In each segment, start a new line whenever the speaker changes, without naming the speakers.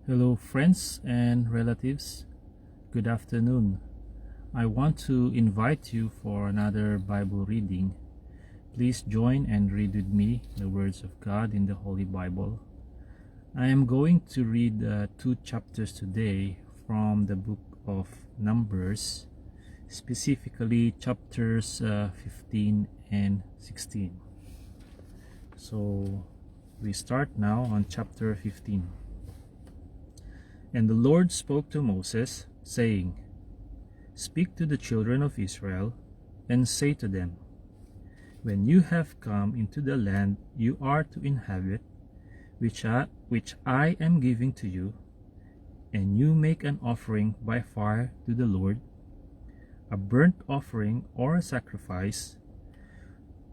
Hello, friends and relatives. Good afternoon. I want to invite you for another Bible reading. Please join and read with me the words of God in the Holy Bible. I am going to read two chapters today from the book of Numbers, specifically chapters 15 and 16. So we start now on chapter 15. And the Lord spoke to Moses, saying, Speak to the children of Israel, and say to them, When you have come into the land you are to inhabit, which I am giving to you, and you make an offering by fire to the Lord, a burnt offering or a sacrifice,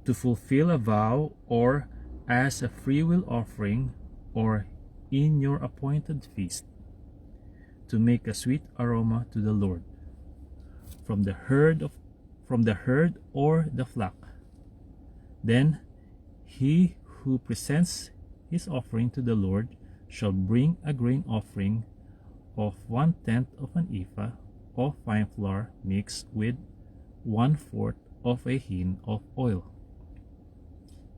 to fulfill a vow, or as a freewill offering, or in your appointed feast, to make a sweet aroma to the Lord, from the herd or the flock. Then he who presents his offering to the Lord shall bring a grain offering of 1/10 of an ephah of fine flour mixed with 1/4 of a hin of oil,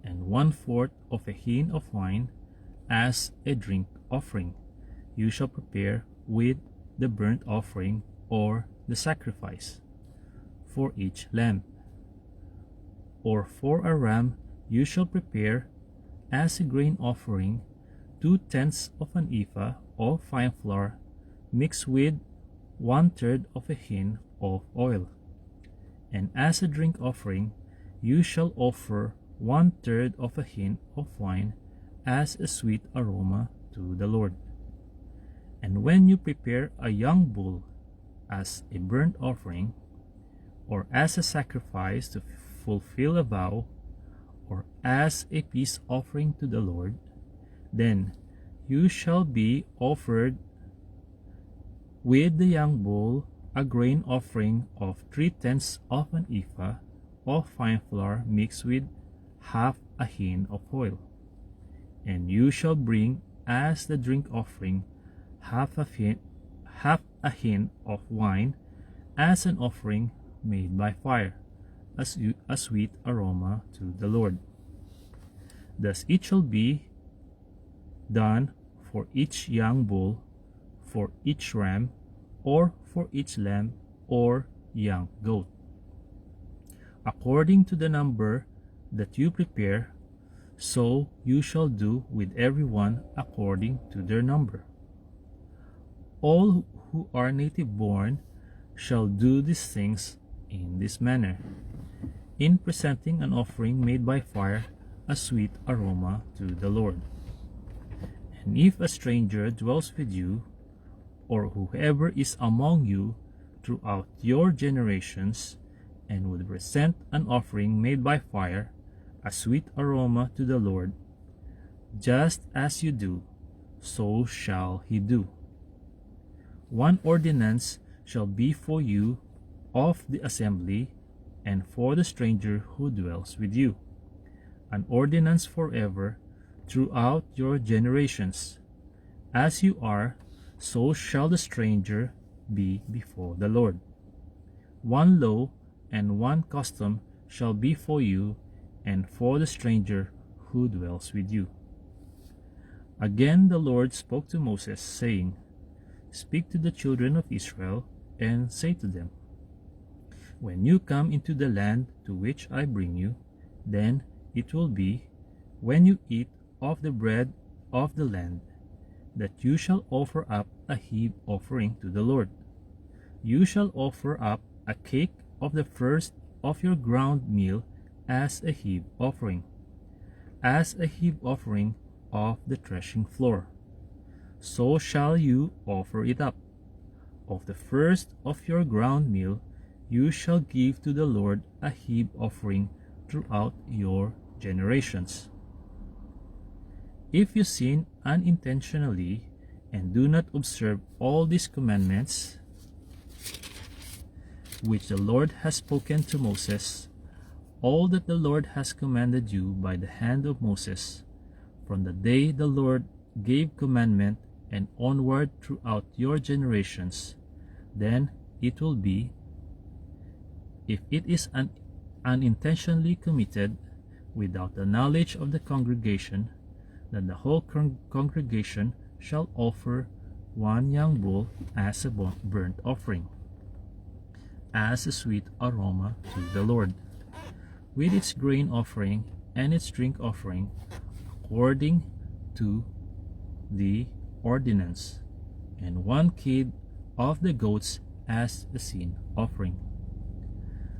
and 1/4 of a hin of wine as a drink offering. You shall prepare with the burnt offering or the sacrifice for each lamb. Or for a ram you shall prepare as a grain offering 2/10 of an ephah of fine flour mixed with 1/3 of a hin of oil. And as a drink offering you shall offer 1/3 of a hin of wine as a sweet aroma to the Lord. And when you prepare a young bull as a burnt offering, or as a sacrifice to fulfill a vow, or as a peace offering to the Lord, then you shall be offered with the young bull a grain offering of 3/10 of an ephah of fine flour mixed with half a hin of oil. And you shall bring as the drink offering half a hin of wine as an offering made by fire, a sweet aroma to the Lord. Thus it shall be done for each young bull, for each ram, or for each lamb or young goat. According to the number that you prepare, so you shall do with every one according to their number. All who are native born shall do these things in this manner, in presenting an offering made by fire, a sweet aroma to the Lord. And if a stranger dwells with you, or whoever is among you throughout your generations, and would present an offering made by fire, a sweet aroma to the Lord, just as you do, so shall he do. One ordinance shall be for you of the assembly, and for the stranger who dwells with you, an ordinance forever throughout your generations. As you are, so shall the stranger be before the Lord. One law and one custom shall be for you and for the stranger who dwells with you. Again the Lord spoke to Moses, saying, Speak to the children of Israel, and say to them, When you come into the land to which I bring you, then it will be, when you eat of the bread of the land, that you shall offer up a heave offering to the Lord. You shall offer up a cake of the first of your ground meal as a heave offering, as a heave offering of the threshing floor. So shall you offer it up. Of the first of your ground meal you shall give to the Lord a heave offering throughout your generations. If you sin unintentionally and do not observe all these commandments, which the Lord has spoken to Moses, all that the Lord has commanded you by the hand of Moses, from the day the Lord gave commandment and onward throughout your generations, then it will be, if it is unintentionally committed without the knowledge of the congregation, then the whole congregation shall offer one young bull as a burnt offering, as a sweet aroma to the Lord, with its grain offering and its drink offering, according to the ordinance, and one kid of the goats as a sin offering.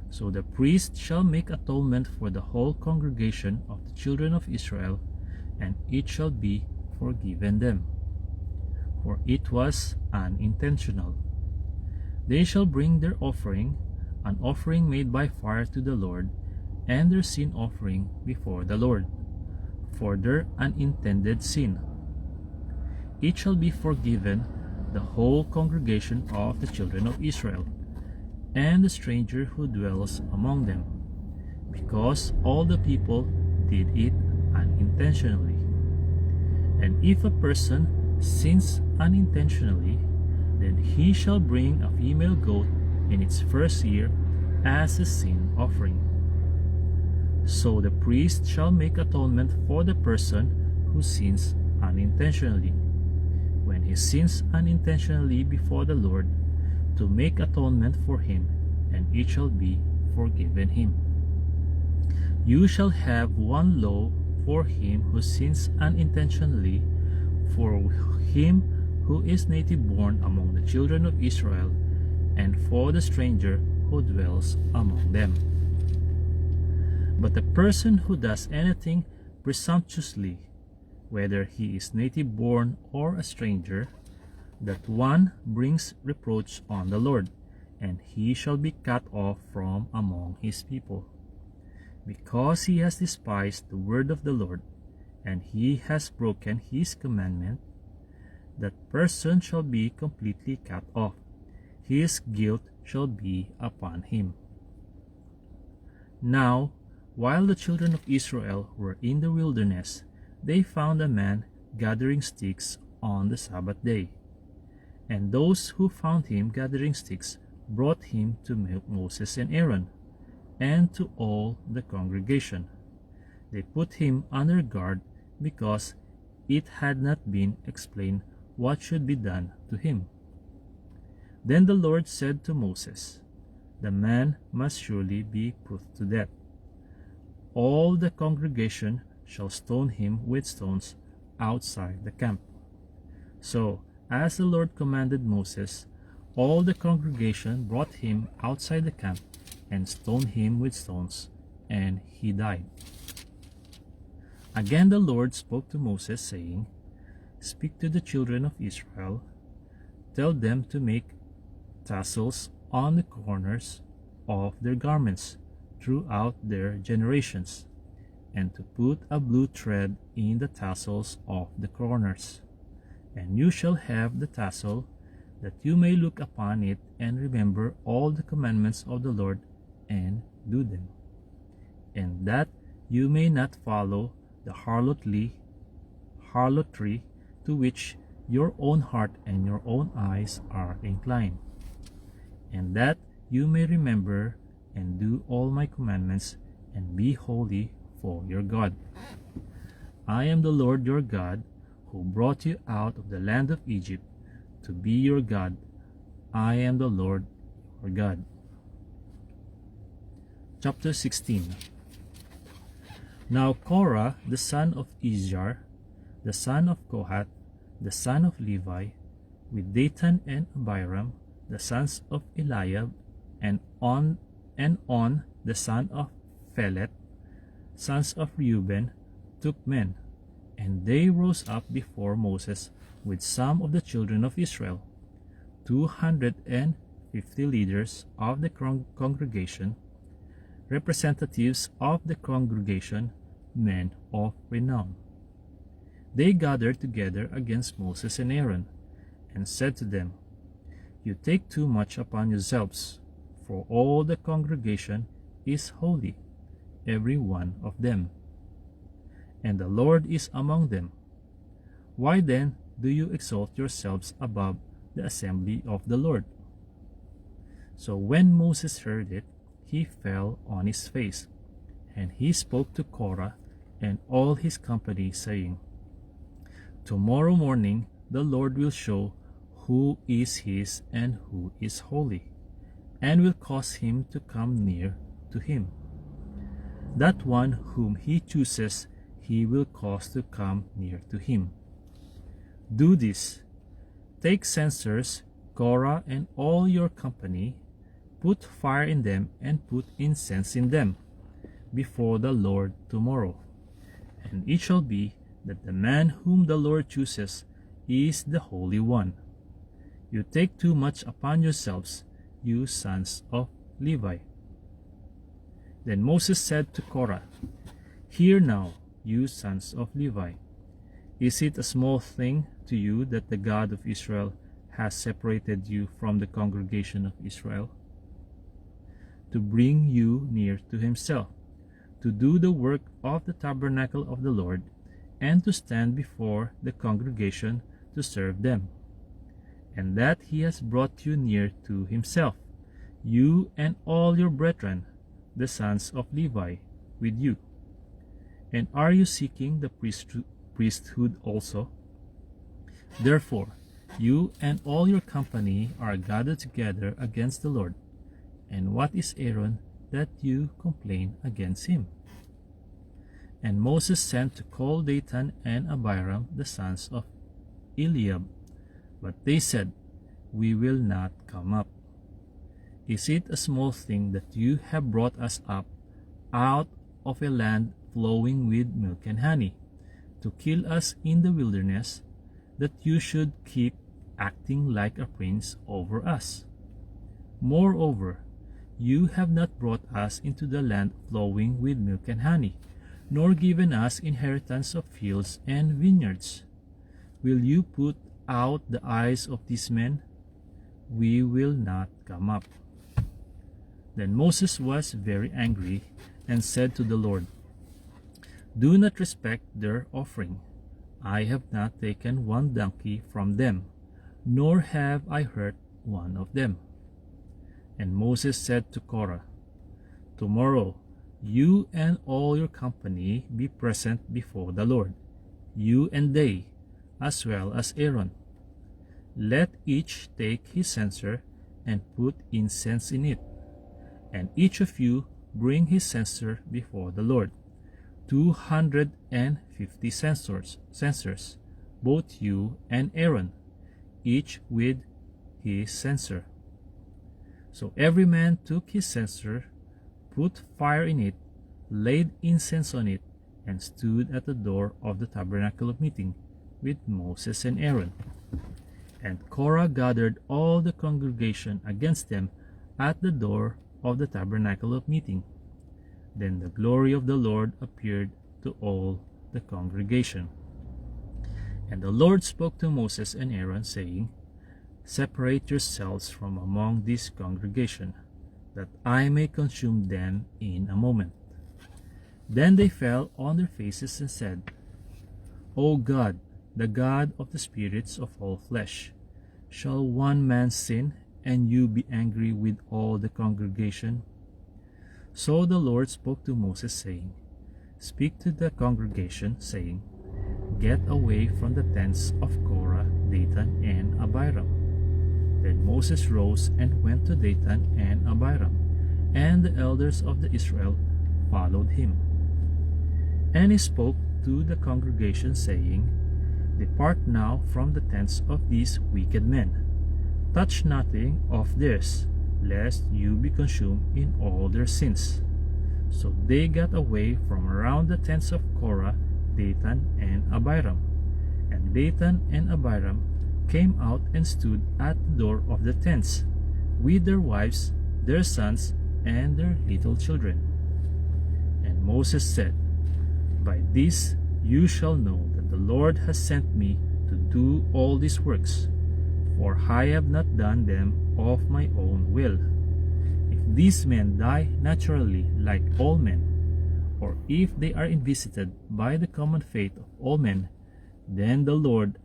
So the priest shall make atonement for the whole congregation of the children of Israel, and it shall be forgiven them, for it was unintentional. They shall bring their offering, an offering made by fire to the Lord, and their sin offering before the Lord, for their unintended sin. It shall be forgiven the whole congregation of the children of Israel, and the stranger who dwells among them, because all the people did it unintentionally. And if a person sins unintentionally, then he shall bring a female goat in its first year as a sin offering. So the priest shall make atonement for the person who sins unintentionally, when he sins unintentionally before the Lord, to make atonement for him, and it shall be forgiven him. You shall have one law for him who sins unintentionally, for him who is native born among the children of Israel, and for the stranger who dwells among them. But the person who does anything presumptuously, whether he is native born or a stranger, that one brings reproach on the Lord, and he shall be cut off from among his people. Because he has despised the word of the Lord, and he has broken his commandment, that person shall be completely cut off. His guilt shall be upon him. Now, while the children of Israel were in the wilderness, they found a man gathering sticks on the Sabbath day. And those who found him gathering sticks brought him to Moses and Aaron, and to all the congregation. They put him under guard, because it had not been explained what should be done to him. Then the Lord said to Moses, "The man must surely be put to death. All the congregation shall stone him with stones outside the camp." So, as the Lord commanded Moses, all the congregation brought him outside the camp and stoned him with stones, and he died. Again the Lord spoke to Moses, saying, "Speak to the children of Israel, tell them to make tassels on the corners of their garments throughout their generations, and to put a blue thread in the tassels of the corners. And you shall have the tassel, that you may look upon it and remember all the commandments of the Lord and do them, and that you may not follow the harlotry to which your own heart and your own eyes are inclined, and that you may remember and do all my commandments, and be holy for your God. I am the Lord your God, who brought you out of the land of Egypt to be your God. I am the Lord your God." Chapter 16. Now Korah, the son of Izhar, the son of Kohath, the son of Levi, with Dathan and Abiram, the sons of Eliab, and On, the son of Phelet, sons of Reuben, took men, and they rose up before Moses with some of the children of Israel, 250 leaders of the congregation, representatives of the congregation, men of renown. They gathered together against Moses and Aaron, and said to them, "You take too much upon yourselves, for all the congregation is holy, every one of them, and the Lord is among them. Why then do you exalt yourselves above the assembly of the Lord?" So when Moses heard it, he fell on his face, and he spoke to Korah and all his company, saying, "Tomorrow morning the Lord will show who is his and who is holy, and will cause him to come near to him. That one whom he chooses he will cause to come near to him. Do this: take censers, Korah and all your company, put fire in them and put incense in them before the Lord tomorrow. And it shall be that the man whom the Lord chooses is the Holy One. You take too much upon yourselves, you sons of Levi." Then Moses said to Korah, "Hear now, you sons of Levi. Is it a small thing to you that the God of Israel has separated you from the congregation of Israel, to bring you near to himself, to do the work of the tabernacle of the Lord, and to stand before the congregation to serve them? And that he has brought you near to himself, you and all your brethren, the sons of Levi, with you. And are you seeking the priesthood also? Therefore, you and all your company are gathered together against the Lord. And what is Aaron that you complain against him?" And Moses sent to call Dathan and Abiram, the sons of Eliab. But they said, "We will not come up. Is it a small thing that you have brought us up out of a land flowing with milk and honey, to kill us in the wilderness, that you should keep acting like a prince over us? Moreover, you have not brought us into the land flowing with milk and honey, nor given us inheritance of fields and vineyards. Will you put out the eyes of these men? We will not come up." Then Moses was very angry and said to the Lord, "Do not respect their offering. I have not taken one donkey from them, nor have I hurt one of them." And Moses said to Korah, "Tomorrow you and all your company be present before the Lord, you and they, as well as Aaron. Let each take his censer and put incense in it, and each of you bring his censer before the Lord, 250 censers, both you and Aaron, each with his censer." So every man took his censer, put fire in it, laid incense on it, and stood at the door of the tabernacle of meeting with Moses and Aaron. And Korah gathered all the congregation against them at the door of the tabernacle of meeting. Then the glory of the Lord appeared to all the congregation. And the Lord spoke to Moses and Aaron, saying, "Separate yourselves from among this congregation, that I may consume them in a moment." Then they fell on their faces and said, "O God, the God of the spirits of all flesh, shall one man sin, and you be angry with all the congregation?" So the Lord spoke to Moses, saying, "Speak to the congregation, saying, Get away from the tents of Korah, Dathan, and Abiram." Then Moses rose and went to Dathan and Abiram, and the elders of the Israel followed him. And he spoke to the congregation, saying, "Depart now from the tents of these wicked men. Touch nothing of theirs, lest you be consumed in all their sins." So they got away from around the tents of Korah, Dathan, and Abiram. And Dathan and Abiram came out and stood at the door of the tents, with their wives, their sons, and their little children. And Moses said, "By this you shall know that the Lord has sent me to do all these works, for I have not done them of my own will. If these men die naturally like all men, or if they are invisited by the common fate of all men, then the Lord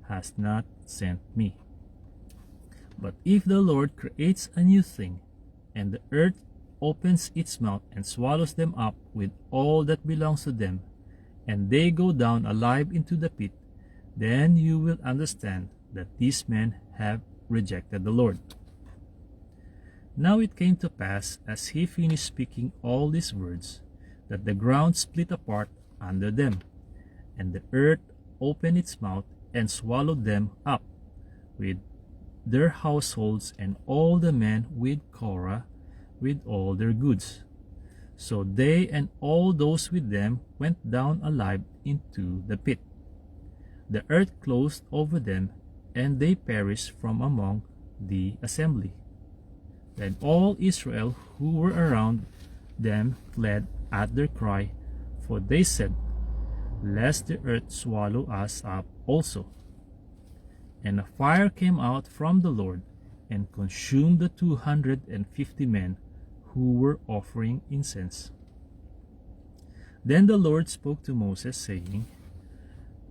has not sent me. But if the Lord creates a new thing, and the earth opens its mouth and swallows them up with all that belongs to them, and they go down alive into the pit, then you will understand that these men have rejected the Lord. Now it came to pass, as he finished speaking all these words, that the ground split apart under them, and the earth opened its mouth and swallowed them up, with their households and all the men with Korah, with all their goods. So they and all those with them went down alive into the pit. The earth closed over them, and they perished from among the assembly. Then all Israel who were around them fled at their cry, for they said, Lest the earth swallow us up also. And a fire came out from the Lord, and consumed the 250 men who were offering incense. Then the Lord spoke to Moses, saying,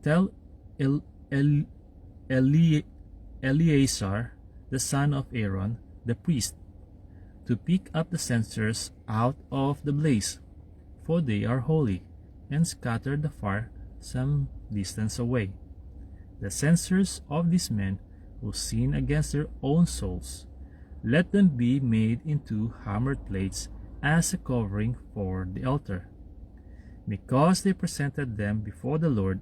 Tell Eleazar, the son of Aaron, the priest, to pick up the censers out of the blaze, for they are holy, and scatter the fire some distance away. The censers of these men who sin against their own souls, let them be made into hammered plates as a covering for the altar. Because they presented them before the Lord,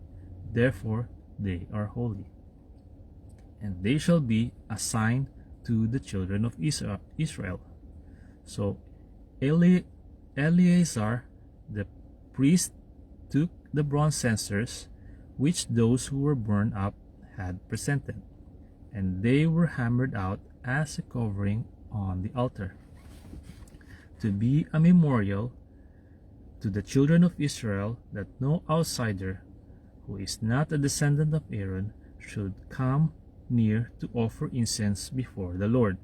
therefore they are holy. And they shall be a sign to the children of Israel. So Eleazar the priest took the bronze censers which those who were burned up had presented, and they were hammered out as a covering on the altar, to be a memorial to the children of Israel, that no outsider who is not a descendant of Aaron should come near to offer incense before the Lord,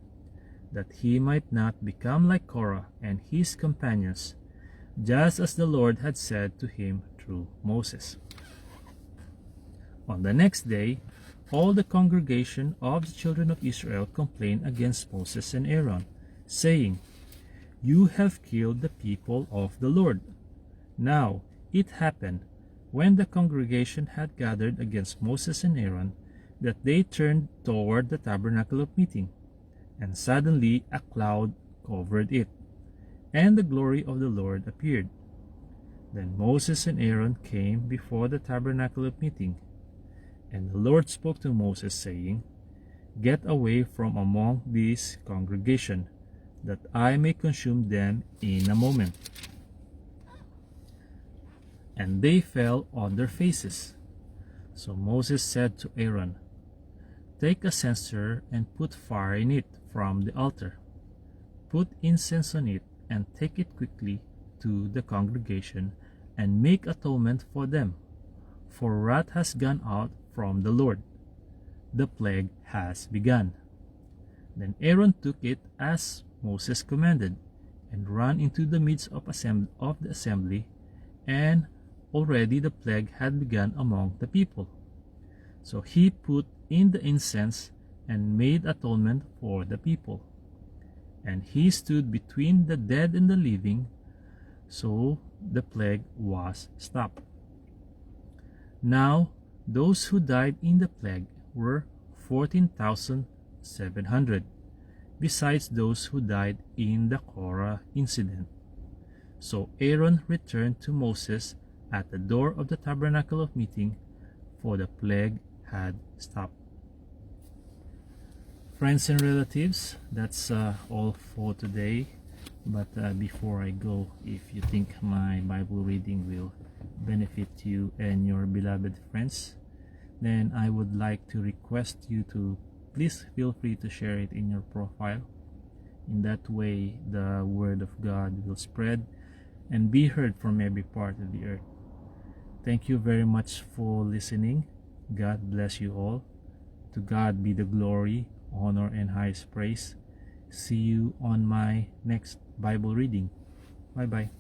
that he might not become like Korah and his companions, just as the Lord had said to him through Moses. On the next day, all the congregation of the children of Israel complained against Moses and Aaron, saying, You have killed the people of the Lord. Now it happened, when the congregation had gathered against Moses and Aaron, that they turned toward the tabernacle of meeting, and suddenly a cloud covered it, and the glory of the Lord appeared. Then Moses and Aaron came before the tabernacle of meeting, and the Lord spoke to Moses, saying, Get away from among this congregation, that I may consume them in a moment. And they fell on their faces. So Moses said to Aaron, Take a censer and put fire in it from the altar. Put incense on it, and take it quickly to the congregation, and make atonement for them, for wrath has gone out from the Lord. The plague has begun. Then Aaron took it as Moses commanded, and ran into the midst of the assembly, and already the plague had begun among the people. So he put in the incense and made atonement for the people. And he stood between the dead and the living, so the plague was stopped. Now those who died in the plague were 14,700, besides those who died in the Korah incident. So Aaron returned to Moses at the door of the tabernacle of meeting, for the plague had stopped. Friends and relatives, that's all for today. But before I go, if you think my Bible reading will benefit you and your beloved friends, then I would like to request you to please feel free to share it in your profile. In that way, the word of God will spread and be heard from every part of the earth. Thank you very much for listening. God bless you all. To God be the glory, honor, and highest praise. See you on my next Bible reading. Bye bye.